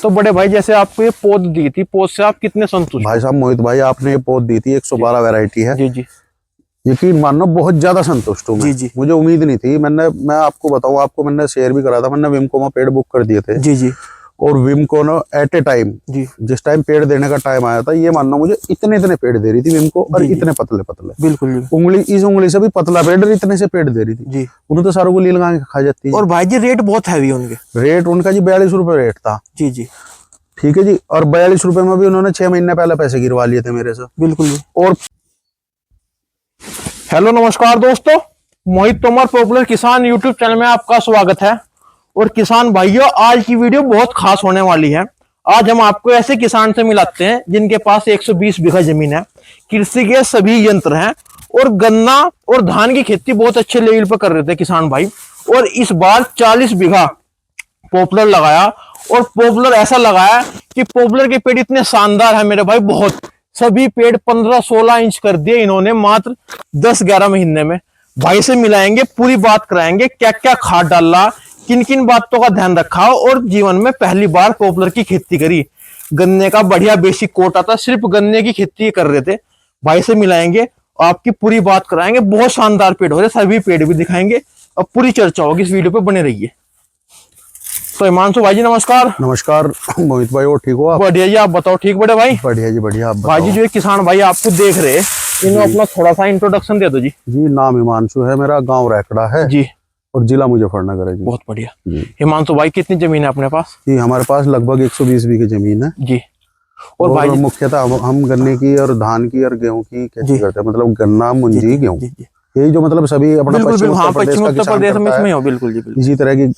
तो बड़े भाई जैसे आपको ये पौध दी थी, पौध से आप कितने संतुष्ट? भाई साहब मोहित भाई, आपने ये पौध दी थी 112 वैरायटी है जी जी। यकीन मानो बहुत ज्यादा संतुष्ट हूँ मैं। जी। मुझे उम्मीद नहीं थी। मैं आपको बताऊं, आपको मैंने शेयर भी करा था, मैंने विमको में पेड़ बुक कर दिए थे। जी जी। और विमको ना एट ए टाइम जी जिस टाइम पेड़ देने का टाइम आया था, ये मानो मुझे इतने पेड़ दे रही थी विमको, और इतने पतले पतले, बिल्कुल इस उंगली से भी पतला पेड़, इतने से पेड़ दे रही थी जी। उन्हें तो सारों को ली लगा के खा जाती है। और भाई जी रेट बहुत हैवी उनके। रेट उनका जी 42 रुपए रेट था। जी जी। ठीक है जी। और 42 रुपए में भी उन्होंने 6 महीने पहले पैसे गिरवा लिए थे मेरे से। बिल्कुल। और हेलो नमस्कार दोस्तों, मोहित तोमर पॉपुलर किसान यूट्यूब चैनल में आपका स्वागत है। और किसान भाइयों, आज की वीडियो बहुत खास होने वाली है। आज हम आपको ऐसे किसान से मिलाते हैं जिनके पास 120 बीघा जमीन है, कृषि के सभी यंत्र हैं और गन्ना और धान की खेती बहुत अच्छे लेवल पर कर रहे थे किसान भाई। और इस बार 40 बीघा पॉपुलर लगाया, और पॉपुलर ऐसा लगाया कि पॉपुलर के पेड़ इतने शानदार है मेरे भाई, बहुत सभी पेड़ 15-16 इंच कर दिए इन्होंने मात्र 10-11 महीने में। भाई से मिलाएंगे, पूरी बात कराएंगे, क्या क्या खाद डाला, किन किन बातों का ध्यान रखा और जीवन में पहली बार पॉपुलर की खेती करी। गन्ने का बढ़िया बेसिक कोट आता, सिर्फ गन्ने की खेती कर रहे थे। भाई से मिलाएंगे, आपकी पूरी बात कराएंगे। बहुत शानदार पेड़ हो रहे, सभी पेड़ भी दिखाएंगे और पूरी चर्चा होगी, इस वीडियो पे बने रहिए। तो हिमांशु भाई जी नमस्कार। नमस्कार मोहित भाई, और ठीक हो आप? बढ़िया जी, आप बताओ। ठीक बड़े भाई? बढ़िया जी बढ़िया। आप भाई जी, जो एक किसान भाई आपको देख रहे, इन्हें अपना थोड़ा सा इंट्रोडक्शन दे दो जी। जी नाम हिमांशु है मेरा, गांव रैकड़ा है जी, और जिला मुजफ्फरनगर है जी। बहुत बढ़िया जी। हिमांशु भाई, कितनी जमीन है अपने पास? जी हमारे पास लगभग 120 बीघे जमीन है जी। और भाई मुख्यतः हम गन्ने की और धान की और गेहूं की खेती करते हैं। मतलब गन्ना, मुंजी, गेहूं, यही जो मतलब सभी अपना पश्चिम उत्तर प्रदेश में इसमें हो। बिल्कुल जी, बिल्कुल इसी तरह की।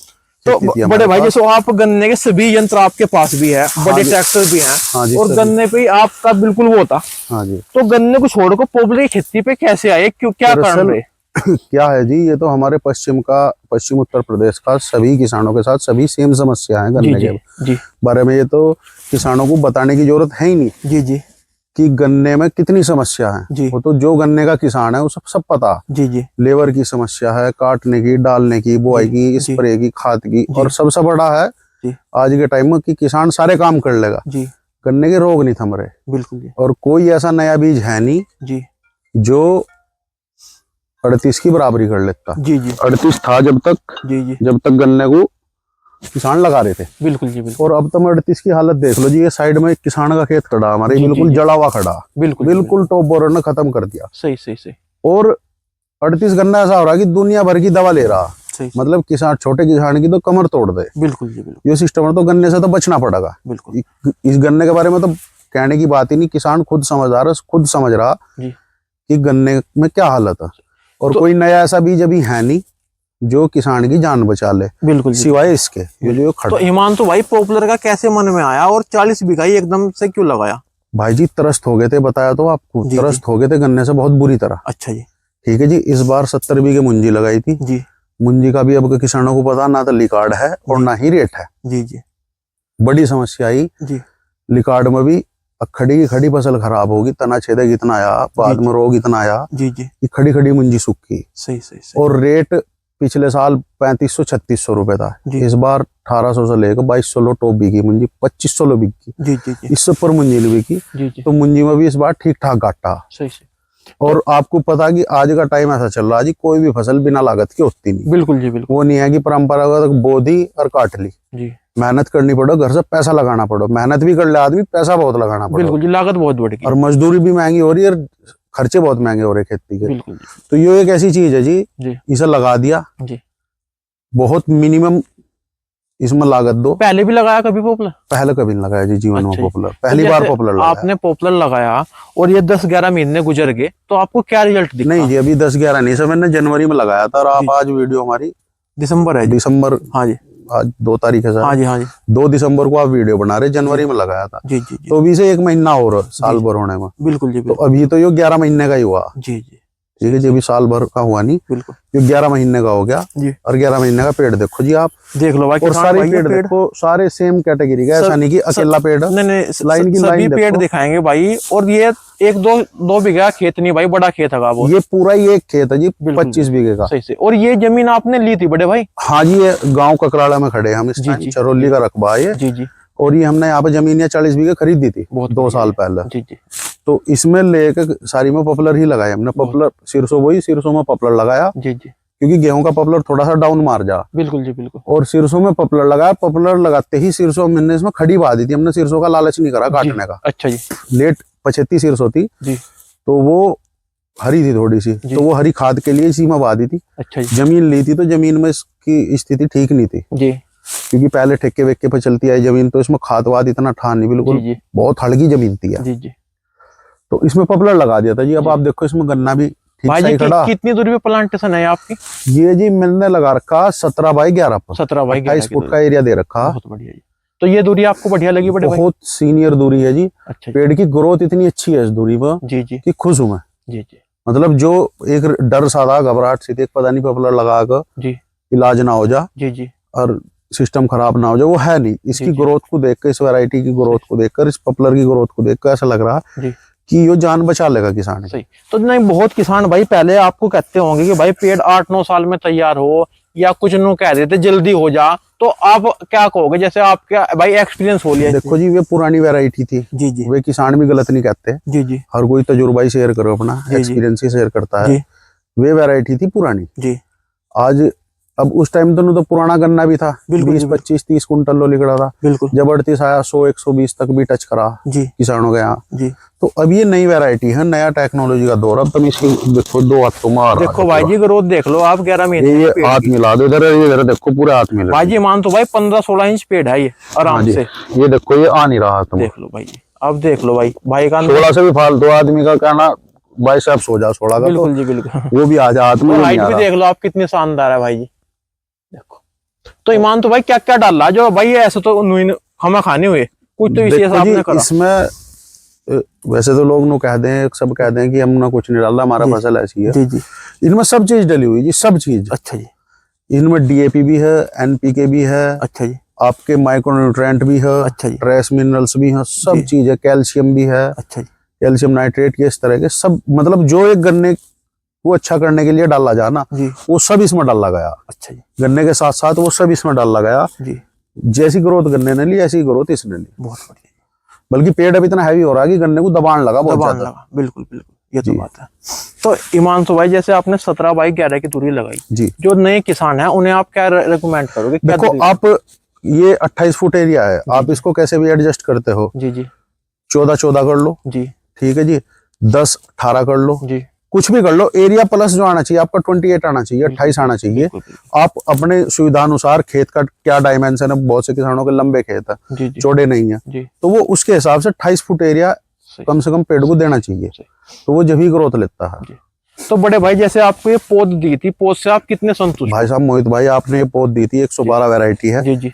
तो बड़े भाई जैसे आप गन्ने के सभी यंत्र आपके पास भी है, बड़े ट्रैक्टर भी हैं। हाँ जी। और गन्ने पे आपका बिल्कुल वो था। हाँ जी। तो गन्ने को छोड़ को पॉपुलर खेती पे कैसे आए, क्यों, क्या कारण रहे? क्या है जी, ये तो हमारे पश्चिम उत्तर प्रदेश का सभी किसानों के साथ सभी सेम समस्या है गन्ने के बारे में। ये तो किसानों को बताने की जरूरत है ही नहीं जी जी कि गन्ने में कितनी समस्या है। वो तो जो गन्ने का किसान है वो सब पता। जी जी। लेबर की समस्या है, काटने की, डालने की, बुआई की, स्प्रे की, खाद की, और सबसे बड़ा है आज के टाइम में कि किसान सारे काम कर लेगा जी, गन्ने के रोग नहीं थम रहे। बिल्कुल जी। और कोई ऐसा नया बीज है नहीं जी जो 38 की बराबरी कर लेता। जी जी। 38 था जब तक गन्ने को किसान लगा रहे थे। बिल्कुल जी, बिल्कुल। और अब तो 38 की हालत देख लो जी। ये साइड में एक किसान का खेत खड़ा हमारे, बिल्कुल जड़ा हुआ खड़ा, बिल्कुल टॉप बोरर ने खत्म कर दिया। सही। और 38 गन्ना ऐसा हो रहा है कि दुनिया भर की दवा ले रहा। मतलब किसान, छोटे किसान की तो कमर तोड़ दे। बिल्कुल जी, बिल्कुल। ये सिस्टम है, तो गन्ने से तो बचना पड़ेगा। बिल्कुल। इस गन्ने के बारे में तो कहने की बात ही नहीं। किसान खुद समझ रहा कि गन्ने में क्या हालत है। और कोई नया ऐसा बीज अभी है नहीं जो किसान की जान बचा ले। बिल्कुल। सिवाय इसके जो खड़ा। तो हिमांशु भाई, पॉपुलर का कैसे मन में आया और 40 बीघा ही एकदम से क्यों लगाया? भाई जी त्रस्त हो गए थे, बताया तो आपको। त्रस्त हो गए थे गन्ने से बहुत बुरी तरह। अच्छा जी। ठीक है जी। इस बार 70 बीघे मुंजी लगाई थी जी। मुंजी का भी अब किसानों को पता ना तो लिकार्ड है और ना ही रेट है जी जी। बड़ी समस्या आई जी। लिकार्ड में भी खड़ी की खड़ी फसल खराब होगी, तना छेदक इतना आया, बाद में रोग इतना आया जी जी कि खड़ी मुंजी सूखी। सही। और रेट पिछले साल 3500-3600 रुपए था। इस बार 1800 से लेकर 2200 लो टॉप बिकी मुंजी, 2500 लो बिकी जी। इससे ऊपर मुंजी बिकी। तो मुंजी में भी इस बार ठीक ठाक घाटा। सही। और आपको पता कि आज का टाइम ऐसा चल रहा है जी, कोई भी फसल बिना लागत की होती नहीं। बिल्कुल जी, बिल्कुल। वो नहीं है कि परंपरागत बो दी और काट ली जी। मेहनत करनी पड़ो, घर से पैसा लगाना पड़ो। मेहनत भी कर ले आदमी, पैसा बहुत लगाना पड़ो। बिल्कुल जी, लागत बहुत बढ़ेगी। और मजदूरी भी महंगी हो रही है, खर्चे बहुत महंगे हो रहे खेती के। बिल्कुल। तो ये एक ऐसी चीज है जी, इसे लगा दिया जी। बहुत मिनिमम इसमें लागत दो। पहले भी लगाया कभी पॉपुलर? पहले कभी नहीं लगाया जी जीवन में पॉपुलर, पहली बार पॉपुलर लगाया। आपने पॉपुलर लगाया और ये 10-11 महीने गुजर गए, तो आपको क्या रिजल्ट दिखा? नहीं जी, अभी 10-11 नहीं, सब मैंने जनवरी में लगाया था। और आप आज वीडियो हमारी दिसंबर है। दिसंबर, हाँ जी, आज 2 तारीख है। हाँ जी। 2 दिसंबर को आप वीडियो बना रहे, जनवरी में लगाया था जी। तो अभी से 1 महीना और साल भर होने में। बिल्कुल जी। तो अभी तो ये 11 महीने का ही हुआ जी। ठीक है जी। अभी साल भर का हुआ नहीं, बिल्कुल। ये 11 महीने का हो गया जी। और 11 महीने का पेड़ देखो जी, आप देख लो भाई। और सारे पेड़ देखो, सारे सेम कैटेगरी का, ऐसा नहीं कि अकेला पेड़। नहीं, लाइन की लाइन पेड़ दिखाएंगे भाई। और ये 1-2 बीघा खेत नहीं भाई, बड़ा खेत है वो। ये पूरा ही एक खेत है जी, 25 बीघे का। सही से। और ये जमीन आपने ली थी बड़े भाई? हाँ जी, ये गाँव ककराला में खड़े हम इस टाइम। चरौली का रकबा है जी। और ये हमने यहाँ पे जमीन 40 बीघे खरीदी थी 2 साल पहले। जी जी। तो इसमें लेके सारी में पॉपुलर ही लगाया हमने। पॉपुलर सिरसों में पॉपुलर लगाया। जी जी। क्योंकि गेहूं का पॉपुलर थोड़ा सा डाउन मार जा। बिल्कुल जी बिल्कुल। और सिरसों में पॉपुलर लगाया। पॉपुलर लगाते ही सिरसों मैंने इसमें खड़ी बहा दी थी। हमने सिरसों का लालच नहीं करा काटने का। अच्छा जी। लेट 75 सिरसों थी जी। तो वो हरी थी थोड़ी सी, तो वो हरी खाद के लिए इसी में बहा दी थी। अच्छा जी। जमीन ली थी तो जमीन में इसकी स्थिति ठीक नहीं थी जी। क्योंकि पहले ठेके वेके पे चलती आई जमीन, तो इसमें खाद वाद इतना ठा नहीं, बिल्कुल बहुत हल्की जमीन थी यार। जी जी। तो इसमें पॉपुलर लगा दिया था जी। अब आप देखो इसमें गन्ना भी ठीक सही खड़ा। कितनी दूरी पे प्लांटेशन है आपकी? ये जी मैंने लगा रखा 17 बाई 11 पर। 17 बाई 28 फुट का एरिया दे रखा। बहुत बढ़िया जी। तो ये दूरी आपको बढ़िया लगी? बड़े बहुत सीनियर दूरी है जी। अच्छा। पेड़ की ग्रोथ इतनी अच्छी है इस दूरी पर जी जी कि खुश हूं मैं। जी जी। मतलब जो एक डर सा था, घबराहट सी थी, पता नहीं पॉपुलर लगा कर जी इलाज ना हो जा जी जी और सिस्टम खराब ना हो जाए, वो है नहीं। इसकी ग्रोथ को देखकर, इस वैरायटी की ग्रोथ को देखकर, इस पॉपुलर की ग्रोथ को देखकर ऐसा लग रहा जी कि ये जान बचा लेगा किसान। सही। तो नहीं, बहुत किसान भाई पहले आपको कहते होंगे कि भाई पेड़ 8-9 साल में तैयार हो, या कुछ नु कह देते जल्दी हो जा, तो आप क्या कहोगे? जैसे आप क्या भाई एक्सपीरियंस हो लिया? देखो जी, वे पुरानी वैरायटी थी। जी जी। वे किसान भी गलत नहीं कहते। जी जी। हर कोई तजुर्बा ही शेयर करो, अपना एक्सपीरियंस ही शेयर करता है। वे वैरायटी थी पुरानी जी। आज अब उस टाइम तो पुराना गन्ना भी था, 20, 25, 30 कुंटल लो लिखड़ा था। बिल्कुल। जबरदस्ती आया 100, 120 तक भी टच करा जी किसानों के यहाँ जी। तो अब ये नई वैरायटी है, नया टेक्नोलॉजी का दौर। अब तुम इसकी देखो 2 हाथ तुम आ रहा देखो भाई जी ग्रोथ देख लो आप 11 महीने। ये हाथ मिला दो इधर, ये इधर देखो पूरे हाथ मिला भाई जी। मान तो भाई 15-16 इंच पेड़ है ये आराम से। ये देखो ये आ नहीं रहा, तुम देख लो भाई जी। अब देख लो भाई का 16 से भी फालतू आदमी का कहना भाई साहब सो जा 16 का। बिल्कुल जी बिल्कुल। वो भी आ जा हाथ में। हाइट भी देख लो आप कितनी शानदार है भाई जी। देखो तो ईमान तो भाई क्या क्या डाल रहा जो भाई, ऐसे तो हम खाने हुए कुछ तो विशेष आपने करा इसमें। वैसे तो लोग कह दें, सब कह दें कि हमने कुछ नहीं डाला, हमारा फसल ऐसी है। जी जी। इनमें सब चीज डली हुई जी, सब चीज। अच्छा जी। इनमें डीएपी भी है, एनपीके भी है। अच्छा जी। आपके माइक्रोन्यूट्रेंट भी है। अच्छा जी। ट्रेस मिनरल्स भी हैं, सब चीज है। कैल्शियम भी है। अच्छा जी। कैल्शियम नाइट्रेट के इस तरह के सब, मतलब जो एक गन्ने को अच्छा करने के लिए डाला जा ना, वो सब इसमें डाला गया। अच्छा जी। गन्ने के साथ साथ वो सब इसमें डाला गया जी। जैसी ग्रोथ गन्ने ने ली ऐसी ग्रोथ इसने ली। बहुत बढ़िया। बल्कि पेड़ अब इतना हैवी हो रहा है कि गन्ने को दबान लगा बहुत ज्यादा। बिल्कुल बिल्कुल, ये तो बात है। तो ईमान तो भाई जैसे आपने 17 बाई 11 की दूरी लगाई जी, जो नए किसान हैं उन्हें आप क्या रेकमेंड करोगे? देखो आप ये 28 फुट एरिया है, आप इसको कैसे भी एडजस्ट करते हो जी जी। 14-14 कर लो जी, ठीक है जी। 10-18 कर लो जी, कुछ भी कर लो। एरिया प्लस जो आना चाहिए आपका 28 आना चाहिए, 28 आना चाहिए। आप अपने सुविधा अनुसार, खेत का क्या डायमेंशन है, बहुत से किसानों के लंबे खेत है, चौड़े नहीं है, तो वो उसके हिसाब से 28 फुट एरिया कम से कम पेड़ को देना चाहिए, तो वो जब ही ग्रोथ लेता है। तो बड़े भाई जैसे आपको ये पौध दी थी, पौध से आप कितने संतुष्ट? भाई साहब मोहित भाई, आपने ये पौध दी थी 112 वैरायटी है जी जी,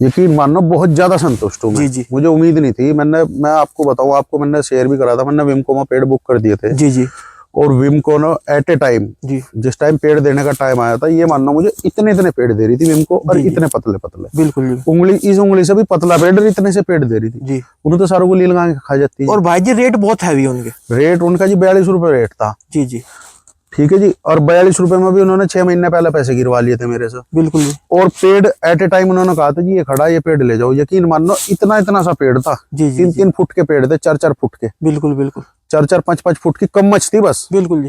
यकीन मानो बहुत ज्यादा संतुष्ट हूँ मैं। मुझे उम्मीद नहीं थी। मैं आपको बताऊं, आपको मैंने शेयर भी करा था, मैंने विमको में पेड़ बुक कर दिए थे जी जी। और विमको ना एट ए टाइम जी, जिस टाइम पेड़ देने का टाइम आया था, ये मानना मुझे इतने पेड़ दे रही थी विमको, और इतने पतले पतले, बिल्कुल उंगली, इस उंगली से भी पतला पेड़, इतने से पेड़ दे रही थी जी। उन्हें तो सारों को लील लगा के खा जाती है। और भाई जी रेट बहुत हैवी उनके, रेट उनका जी 42 रुपए रेट था जी जी, ठीक है जी। और 42 रुपए में भी उन्होंने 6 महीने पहले पैसे गिरवा लिए थे मेरे से, बिल्कुल जी। और पेड़ एट ए टाइम उन्होंने कहा था जी ये खड़ा, ये पेड़ ले जाओ। यकीन मानो इतना सा पेड़ था जी, 3-3 फुट के पेड़ थे, 4-4 फुट के, बिल्कुल बिल्कुल 4-4 5-5 फुट की कम मच थी बस, बिल्कुल जी,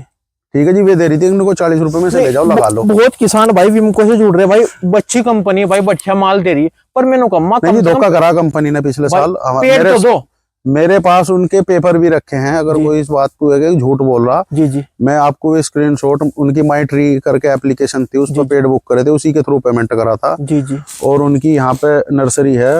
ठीक है जी। वे दे रही थी उनको 40 रुपए में से ले जाओ, लगा लो। बहुत किसान भाई विमको से जुड़ रहे भाई, अच्छी कंपनी भाई, अच्छा माल दे रही, पर मैंने कहा धोखा करा कंपनी ने पिछले साल। मेरे पास उनके पेपर भी रखे हैं, अगर कोई इस बात को है झूठ बोल रहा जी जी, मैं आपको स्क्रीनशॉट, उनकी माई ट्री करके एप्लीकेशन थी, उस पर पेड़ बुक करे थे, उसी के थ्रू पेमेंट करा था जी जी। और उनकी यहाँ पे नर्सरी है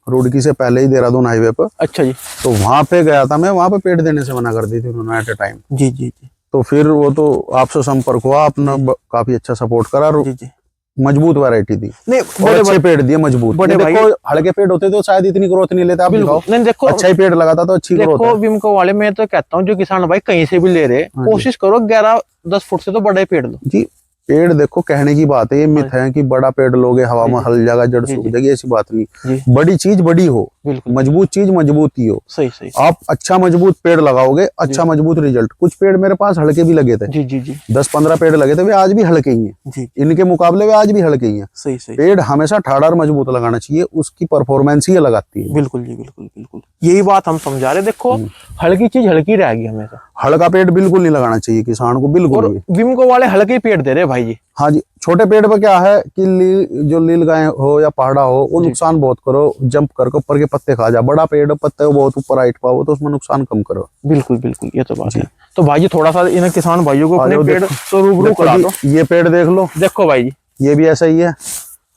रुड़की से पहले ही, देहरादून हाईवे पर। अच्छा जी। तो वहां पे गया था मैं, वहां पे पेड़ देने से मना कर दी थी उन्होंने एट ए टाइम जी जी जी। तो फिर वो तो आपसे संपर्क हुआ, आपने काफी अच्छा सपोर्ट करा जी जी। मजबूत वैरायटी थी, नहीं अच्छे पेड़ दिए मजबूत। बड़े देखो हल्के पेड़ होते तो शायद इतनी ग्रोथ नहीं लेते। आप नहीं देखो अच्छा ही पेड़ लगाता तो अच्छी ग्रोथ है। विमको वाले मैं तो कहता हूँ जो किसान भाई कहीं से भी ले रहे, कोशिश करो 11-10 फुट से तो बड़े पेड़ लो जी। पेड़ देखो, कहने की बात है, ये मिथ है कि बड़ा पेड़ लोगे हवा में हल जाएगा, जड़ सूख जाएगी, ऐसी बात नहीं। बड़ी चीज बड़ी हो, मजबूत चीज मजबूत ही हो। सही सही। आप अच्छा मजबूत पेड़ लगाओगे, अच्छा मजबूत रिजल्ट। कुछ पेड़ मेरे पास हल्के भी लगे थे, जी जी जी, 10-15 पेड़ लगे थे, वे आज भी हल्के ही हैं। इनके मुकाबले वे आज भी हल्के ही हैं। सही सही। पेड़ हमेशा ठाड़ा और मजबूत लगाना चाहिए, उसकी परफॉर्मेंस ही लगाती है। बिल्कुल जी, बिल्कुल बिल्कुल, यही बात हम समझा रहे। देखो हल्की चीज हल्की रहेगी हमेशा, हल्का पेड़ बिल्कुल नहीं लगाना चाहिए किसान को, बिल्कुल भी। विमको वाले हल्के पेड़ दे रहे भाई जी। हाँ जी, छोटे पेड़ पे क्या है कि जो लील गाय हो या पहाड़ा हो, वो नुकसान बहुत करो, जंप करके ऊपर के पत्ते खा जा। बड़ा पेड़ पत्ते बहुत ऊपर हाइट पाओ तो उसमें नुकसान कम करो। बिल्कुल बिल्कुल, ये तो बात है। तो भाई जी थोड़ा सा इन किसान भाइयों को अपने पेड़ तो रूबरू करा दो। ये पेड़ देख लो, देखो भाई जी, ये भी ऐसा ही है।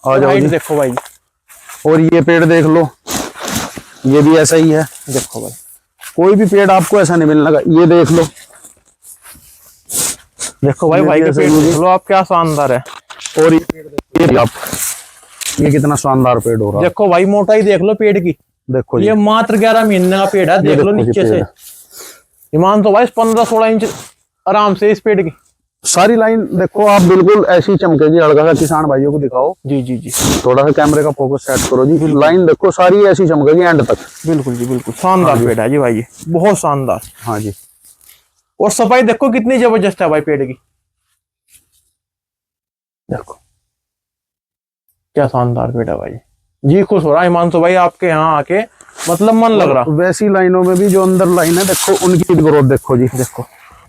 आ जाओ जी, देखो भाई जी। और ये पेड़ देख लो, ये भी ऐसा ही है। देखो भाई, कोई भी पेड़ आपको ऐसा नहीं मिलने लगा। ये देख लो, देखो भाई, भाई के पेड़ देख लो आप, क्या शानदार है। और ये पेड़ देखो आप, ये कितना शानदार पेड़ हो रहा है। देखो भाई, मोटाई देख लो पेड़ की। देखो ये मात्र 11 महीने का पेड़ है, देख लो नीचे से। ईमान तो भाई 15-16 इंच आराम से इस पेड़ की सारी लाइन देखो आप, बिल्कुल ऐसी चमकेगी। हल्का सा किसान भाइयों को दिखाओ। जी जी जी, थोड़ा सा कैमरे का फोकस सेट करो जी। लाइन देखो सारी ऐसी चमकेगी एंड तक। बिल्कुल जी बिल्कुल, शानदार पेड़ है जी भाई, ये बहुत शानदार। हाँ जी, और सफाई देखो कितनी जबरदस्त है भाई पेड़ की। देखो क्या शानदार पेड़ है भाई जी। खुश हो रहा है हिमांशु भाई आपके यहाँ आके, मतलब मन लग रहा। वैसी लाइनों में भी जो अंदर लाइन है देखो, उनकी ग्रोथ देखो जी। देखो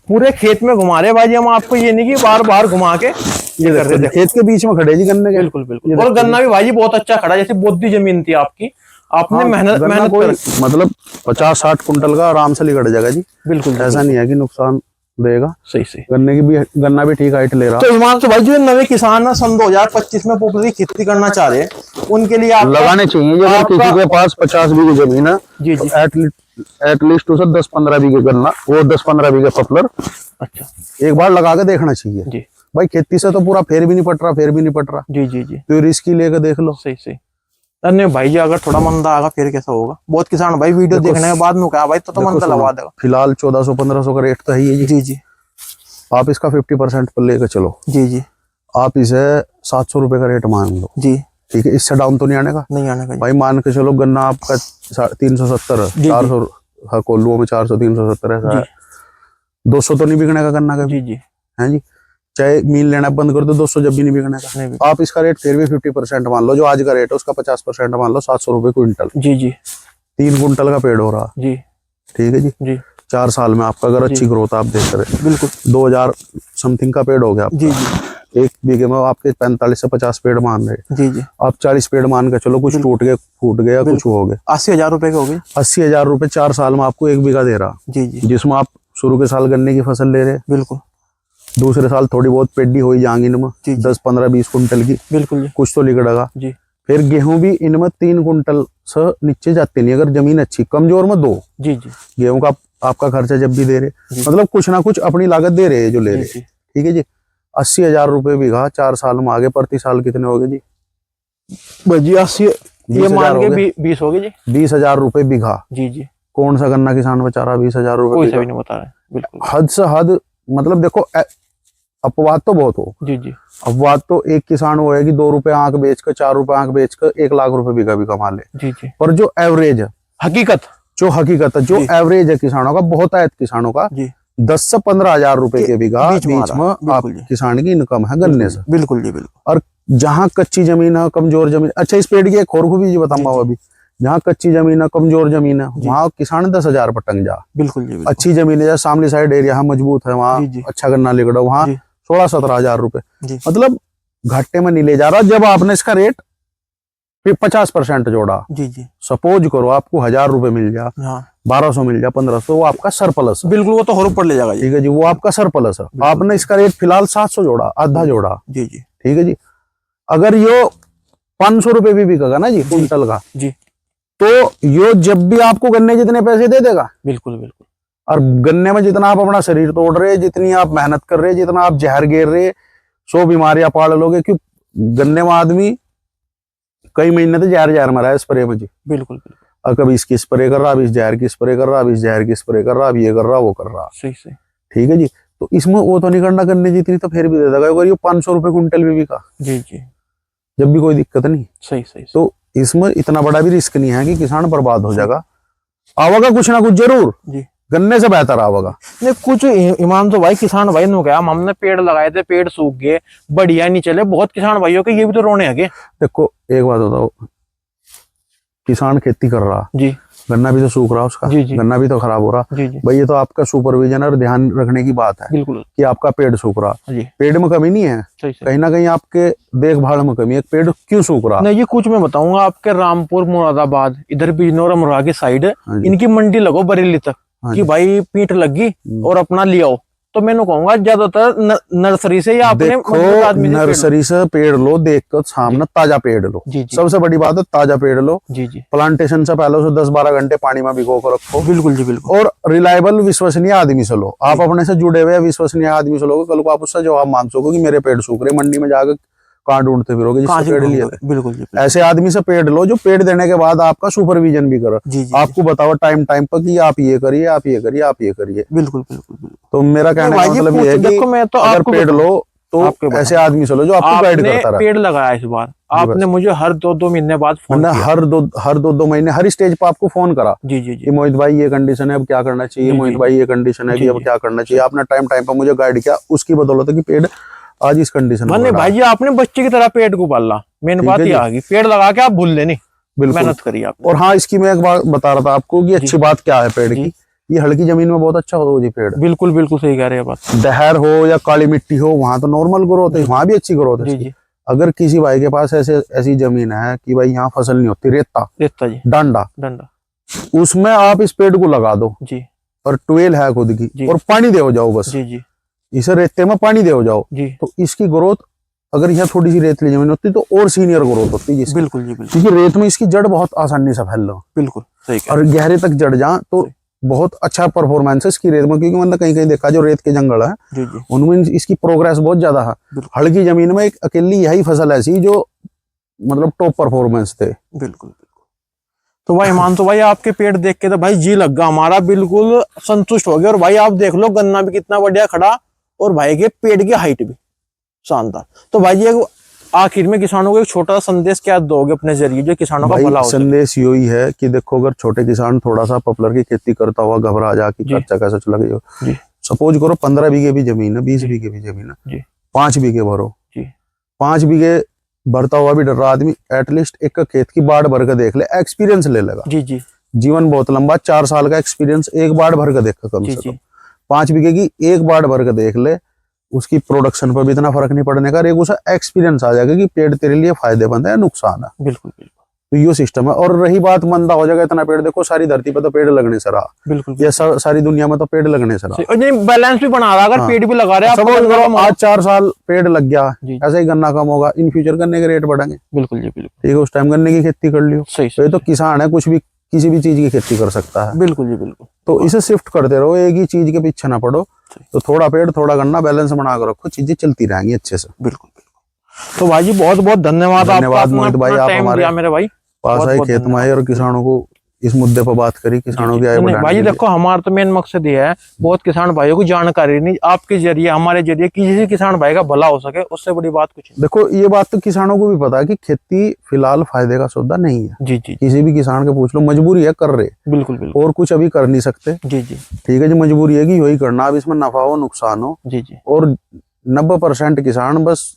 पूरे खेत में घुमा रहे भाई हम आपको, ये नहीं कि बार बार घुमा के ये कर रहे। खेत के बीच में खड़े जी गन्ने के। बिल्कुल बिल्कुल, और गन्ना भी भाई जी बहुत अच्छा खड़ा, जैसे बोद्दी जमीन थी आपकी, आपने मेहनत कोई मतलब 50-60 कुंटल का आराम से निकल जाएगा जी। बिल्कुल, ऐसा नहीं है कि नुकसान देगा। सही सही। गन्ने की भी, गन्ना भी ठीक हाइट ले रहा। तो हिमांशु भाई जो नए किसान है सन 2025 में पोपली खेती करना चाह रहे हैं, उनके लिए आप लगाने चाहिए। अगर किसी के पास 50 बीघे जमीन है जी जी, एटलीस्ट उसे 10-15 बीघे गन्ना, वो 10-15 बीघे पॉपुलर अच्छा एक बार लगा के देखना चाहिए जी। भाई खेती से तो पूरा फेर भी नहीं पट रहा, फेर भी नहीं पट रहा जी जी जी, तो रिस्क ही लेकर देख लो। सही सही। धन्यवाद भाई जी, अगर थोड़ा मंदा आगा फिर कैसा होगा। बहुत किसान भाई वीडियो देखने के बाद में कहा भाई तो मंदा लगा देगा। फिलहाल 1400-1500 का रेट तो है ही जी जी। आप इसका 50% पर लेकर चलो जी जी। आप इसे 700 रुपए का रेट मान लो जी, ठीक है। इससे डाउन तो नहीं आने का, नहीं आने का भाई। मान के चलो गन्ना आपका 370, 400 कोल्लुओं में 400, 370 ऐसा है। 200 तो नहीं बिकने का गन्ना का जी जी, है जी। चाहे मील लेना बंद कर दो, 200 जब भी नहीं बिकने का। नहीं, आप इसका रेट फिर भी 50% मान लो, जो आज का रेट है उसका 50% मान लो, 700 रुपए क्विंटल जी जी। 3 कुंटल का पेड़ हो रहा जी, ठीक है जी जी। 4 साल में आपका अगर अच्छी ग्रोथ आप देख रहे, बिल्कुल 2000 समथिंग का पेड़ हो गया जी जी। 1 बीघे में आपके 45 से 50 पेड़ मान रहे जी जी। आप 40 पेड़ मान के चलो, कुछ टूट गए, फूट गया, कुछ हो गए, 80,000 रुपए के हो गए। 80,000 रुपए 4 साल में आपको 1 बीघा दे रहा जी जी, जिसमें आप शुरू के साल गन्ने की फसल ले रहे, बिल्कुल। दूसरे साल थोड़ी बहुत पेडी हुई जाएंगी इनमें 10, 15, 20 कुंटल की, बिल्कुल कुछ तो लिगड़ेगा जी। फिर गेहूं भी इनमें 3 कुंटल से नीचे जाते नहीं, अगर जमीन अच्छी। कमजोर में 2 जी जी। गेहूं का आपका खर्चा जब भी दे रहे, मतलब कुछ ना कुछ अपनी लागत दे रहे जो ले रहे, ठीक है जी। 80,000 रुपए बीघा 4 साल में, आगे प्रति साल कितने हो गए जी? 80 ये मान के 20 हो गए जी। 20,000 रुपए बीघा जी जी। कौन सा गन्ना किसान बेचारा 20,000 रुपए? कोई नहीं बता रहा, बिल्कुल। हद से हद, मतलब देखो अपवाद तो बहुत हो जी जी। अपवाद तो एक किसान वो है कि 2 रुपए आंख बेचकर, 4 रुपए आंख बेचकर 1 लाख रुपए बीघा भी कमा ले जी जी। पर जो एवरेज है, हकीकत जो एवरेज है किसानों का, बहुत आयत किसानों का जी, 10 से 15,000 रुपए के बीघा बीच में आप किसान की इनकम है गन्ने से, बिल्कुल जी बिल्कुल। और जहाँ कच्ची जमीन है, कमजोर जमीन, अच्छा इस पेड़ की एक और खूबी जी बताऊंगा अभी, जहाँ कच्ची जमीन है, कमजोर जमीन है, वहाँ किसान 10,000 पर टंग जा, बिल्कुल जी। अच्छी जमीन है, सामने साइड एरिया है, मजबूत है, वहाँ अच्छा गन्ना लिगड़ा, वहाँ 16-17,000 रुपए, मतलब घाटे में नहीं ले जा रहा। जब आपने इसका रेट 50% जोड़ा जी जी, सपोज करो आपको 1,000 रुपए मिल जा, 1200 मिल जा, 1500, वो आपका सरप्लस है, बिल्कुल। वो तो और ऊपर ले जाएगा, ठीक है जी, वो आपका सरप्लस है। आपने इसका रेट फिलहाल 700 जोड़ा, आधा जोड़ा जी जी, ठीक है जी। अगर यो 500 रुपए भी बिकेगा ना जी कुंटल का जी, तो यो जब भी आपको गन्ने जितने पैसे दे देगा, बिल्कुल बिल्कुल। और गन्ने में जितना आप अपना शरीर तोड़ रहे, जितनी आप मेहनत कर रहे, जितना आप जहर गेर रहे, 100 बीमारियां पाल लोगे। क्यों? गन्ने में आदमी कई महीने तो जहर मरा है स्प्रे में जी, बिल्कुल बिल्कुल। और कभी इसकी स्प्रे कर रहा, अभी इस जहर की स्प्रे कर रहा, अभी इस जहर की स्प्रे कर रहा, अभी ये कर रहा, वो कर रहा, सही सही, ठीक है जी। तो इसमें वो तो नहीं करना, करने जितनी तो फिर भी दे देगा, अगर ये 500 रुपए क्विंटल भी बिका जी जी, जब भी कोई दिक्कत नहीं। सही सही। तो इसमें इतना बड़ा भी रिस्क नहीं है कि किसान बर्बाद हो जाएगा, आवेगा कुछ ना कुछ जरूर जी, गन्ने से बेहतर आवेगा। नहीं कुछ ईमान तो भाई किसान भाई ने क्या, हमने पेड़ लगाए थे, पेड़ सूख गए, बढ़िया नहीं चले, बहुत किसान भाइयों के ये भी तो रोने आगे। देखो एक बात बताओ, किसान खेती कर रहा जी, गन्ना भी तो सूख रहा उसका, जी, जी, गन्ना भी तो खराब हो रहा जी जी, भाई। ये तो आपका सुपरविजन और ध्यान रखने की बात है बिल्कुल कि आपका पेड़ सूख रहा, जी, पेड़ में कमी नहीं है, सही सही। कहीं ना कहीं आपके देखभाल में कमी है, पेड़ क्यों सूख रहा। नहीं ये कुछ मैं बताऊंगा, आपके रामपुर मुरादाबाद इधर बिजनौर अमरोहा की साइड हाँ जी, इनकी मंडी लगो बरेली तक हाँ कि जी। भाई पीठ लगी और अपना ले आओ, तो मैंने कहूंगा ज्यादातर नर्सरी से या अपने देखो मजबूत आदमी से पेड़ लो। नर्सरी से पेड़ लो, देख कर सामने ताजा पेड़ लो, जी जी, सबसे बड़ी बात है ताजा पेड़ लो। जी जी, प्लांटेशन से पहले उसे 10-12 घंटे पानी में भिगो कर रखो, बिल्कुल जी बिल्कुल, और रिलायबल विश्वसनीय आदमी से लो। आप अपने से जुड़े हुए विश्वसनीय आदमी से लोगे, कल को आप उससे जवाब मांग सकोगे कि मेरे पेड़ सूख रहे, मंडी में जाकर कहाँ ढूंढते फिरोगे कहाँ जिससे से पेड़ लिए ढूंढोगे? थे। बिल्कुल जी बिल्कुल, ऐसे आदमी से पेड़ लो जो पेड़ देने के बाद आपका सुपरविजन भी करे, जी जी, आपको बताओ टाइम टाइम पर कि आप ये करिए, आप ये करिए, आप ये करिए। बिल्कुल बिल्कुल बिल्कुल। तो मेरा कहने का भाई जी मतलब ये है देखो कि मैं तो अगर आपको पेड़ बताऊं, लो तो आपके ऐसे बताऊं, आदमी से लो जो आपको गाइड आपने करता रहे। पेड़ लगाया इस बार, आपने मुझे हर 2-2 महीने बाद फोन वरना किया। हर दो महीने हर स्टेज पर आपको फोन करा जी जी कि जी, मोहित भाई ये कंडीशन है, अब क्या करना चाहिए, जी, मोहित जी, भाई ये कंडीशन है जी, कि अब जी, क्या करना चाहिए। आपने टाइम टाइम पर मुझे गाइड किया, उसकी बदौलत है कि पेड़ आज इस कंडीशन में मैंने खड़ा भाई है। जी आपने बच्चे की तरह पेड़ को पाला, मेन ठीक बात है ये जी। आ गई, पेड़ लगा के आप भूल लेनी, बिल्कुल। मेहनत करी आपने। और हाँ, इसकी मैं एक बात बता रहा था आपको कि अच्छी बात क्या है पेड़ जी। की, ये हल्की जमीन में बहुत अच्छा होगा जी पेड़। बिल्कुल बिल्कुल सही कह रहे हैं बात। दहर हो या काली मिट्टी हो, वहां तो नॉर्मल ग्रोथ है, वहां भी अच्छी ग्रोथ है जी इसकी। जी, अगर किसी भाई के पास ऐसी जमीन है कि भाई यहाँ फसल नहीं होती, रेता रेता जी, डांडा, डंडा, उसमें आप इस पेड़ को लगा दो, जी और ट्वेल है खुद जी। की, और पानी दे जाओ बस, जी जी, इसे रेते में पानी दे जाओ, जी तो इसकी ग्रोथ, अगर यहाँ थोड़ी सी रेतली जमीन होती तो और सीनियर ग्रोथ होती है जिसकी। बिल्कुल जी बिल्कुल, क्योंकि रेत में इसकी जड़ बहुत आसानी से फैल लो, बिल्कुल सही कह और गहरे तक जड़ जा तो बहुत अच्छा परफॉर्मेंस है इसकी रेत में। क्योंकि मैंने कहीं कहीं देखा जो रेत के जंगल है जी जी, उनमें इसकी प्रोग्रेस बहुत ज्यादा है। बिल्कुल हल्की जमीन में एक अकेली यही फसल ऐसी जो मतलब टॉप परफॉर्मेंस थे। बिल्कुल। तो भाई मान तो भाई आपके पेड़ देख के तो भाई जी लग गया हमारा, बिल्कुल संतुष्ट हो गया। और भाई आप देख लो गन्ना भी कितना बढ़िया खड़ा, और भाई के पेड़ की हाइट भी शानदार। तो भाई ये आखिर में किसानों को एक छोटा सा संदेश क्या दोगे अपने जरिए जो किसानों का भाई भला हो सके? संदेश यही है कि देखो, अगर छोटे किसान थोड़ा सा पॉपुलर की खेती करता हुआ घबरा जा कि जी। खर्चा कैसे चला गया, जी सपोज करो 15 बीघे भी जमीन है, 20 बीघे भी जमीन है, जी 5 बीघे भरो, जी 5 बीघे भरता हुआ भी डर रहा आदमी एटलीस्ट एक खेत की बाढ़ भर के देख ले, एक्सपीरियंस ले लेगा। जी जी जीवन बहुत लंबा, 4 साल का एक्सपीरियंस एक बाढ़ भर के देखा कम जी से जी, कम। 5 बीघे की एक बाढ़ भर के देख ले, उसकी प्रोडक्शन पर भी इतना फर्क नहीं पड़ने का, एक उसे एक्सपीरियंस आ जाएगा कि पेड़ तेरे लिए फायदेमंद है नुकसान है। बिल्कुल बिल्कुल तो ये सिस्टम है। और रही बात मंदा हो जाएगा इतना पेड़, देखो सारी धरती पर तो पेड़ लगने से रहा, बिल्कुल, या सारी दुनिया में तो पेड़ लगने से रहा। और नहीं बैलेंस भी बना रहा, अगर हाँ। पेड़ भी लगा रहे हैं सपोज आपको करो आज 4 साल पेड़ लग गया, जी। ऐसे ही गन्ना कम होगा, इन फ्यूचर गन्ने के रेट बढ़ेंगे। बिल्कुल जी बिल्कुल, ठीक है, उस टाइम गन्ने की खेती कर लियो। सही तो ये तो किसान है, कुछ भी किसी भी चीज की खेती कर सकता है। बिल्कुल जी बिल्कुल। तो इसे शिफ्ट करते रहो, एक ही चीज के पीछे ना पड़ो। तो थोड़ा पेड़ थोड़ा गन्ना बैलेंस बना कर रखो, चीजें चलती रहेंगी अच्छे से। बिल्कुल बिल्कुल। तो भाई जी बहुत बहुत धन्यवाद आपका, मोहित भाई, आप हमारे मेरे भाई पास बहुत आए, बहुत खेत में आए और किसानों को इस मुद्दे पर बात करी, किसानों की आय नहीं बढ़ाने भाई के लिए। देखो हमारा तो मेन मकसद ये है, बहुत किसान भाइयों को जानकारी नहीं, आपके जरिए हमारे जरिए किसी किसान भाई का भला हो सके, उससे बड़ी बात कुछ नहीं। देखो ये बात तो किसानों को भी पता है कि खेती फिलहाल फायदे का सौदा नहीं है। जी जी, किसी भी किसान के पूछ लो, मजबूरी है, कर रहे, बिल्कुल बिल्कुल, और कुछ अभी कर नहीं सकते। जी जी ठीक है जी, मजबूरी है कि वही करना, अब इसमें नफा हो नुकसान हो, जी जी, और 90% किसान बस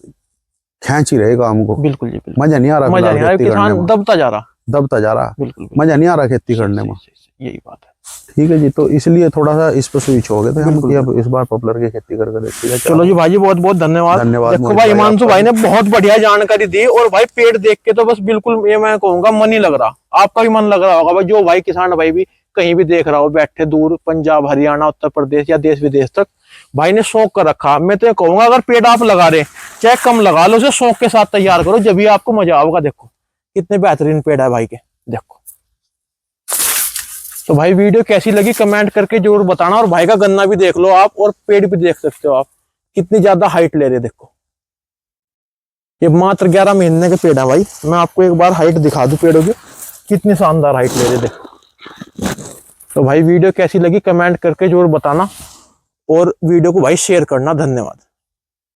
खींच ही रहे काम को। बिल्कुल जी बिल्कुल, मजा नहीं आ रहा, मजा नहीं आ रहा, खेती करने किसान में दबता जा रहा, दबता जा रहा, बिल्कुल मजा नहीं आ रहा खेती करने में। यही बात है। ठीक है जी, तो इसलिए थोड़ा सा इस पर स्विच हो गए थे हम बिल्कुल, कि अब इस बार पॉपुलर की खेती करके देखिएगा। चलो जी भाई जी बहुत बहुत धन्यवाद। धन्यवाद देखो मोहित भाई भाई, हिमांशु आपका भाई ने बहुत बढ़िया जानकारी दी, और भाई पेड़ देख के तो बस बिल्कुल ये मैं कहूंगा मन ही लग रहा, आपका भी मन लग रहा होगा भाई, जो भाई किसान भाई भी कहीं भी देख रहा हो बैठे दूर, पंजाब हरियाणा उत्तर प्रदेश या देश विदेश तक, भाई ने शौक कर रखा। मैं तो कहूंगा अगर पेड़ आप लगा रहे, चाहे कम लगा लो, उसे शौक के साथ तैयार करो, जब भी आपको मजा आएगा। देखो कितने बेहतरीन पेड़ है भाई के, देखो। तो भाई वीडियो कैसी लगी कमेंट करके जरूर बताना, और भाई का गन्ना भी देख लो आप, और पेड़ भी देख सकते हो आप कितनी ज्यादा हाइट ले रहे। देखो ये मात्र 11 महीने के पेड़ है भाई, मैं आपको एक बार हाइट दिखा दूं पेड़ों की, कितनी शानदार हाइट ले रहे। देखो तो भाई वीडियो कैसी लगी कमेंट करके जरूर बताना, और वीडियो को भाई शेयर करना। धन्यवाद।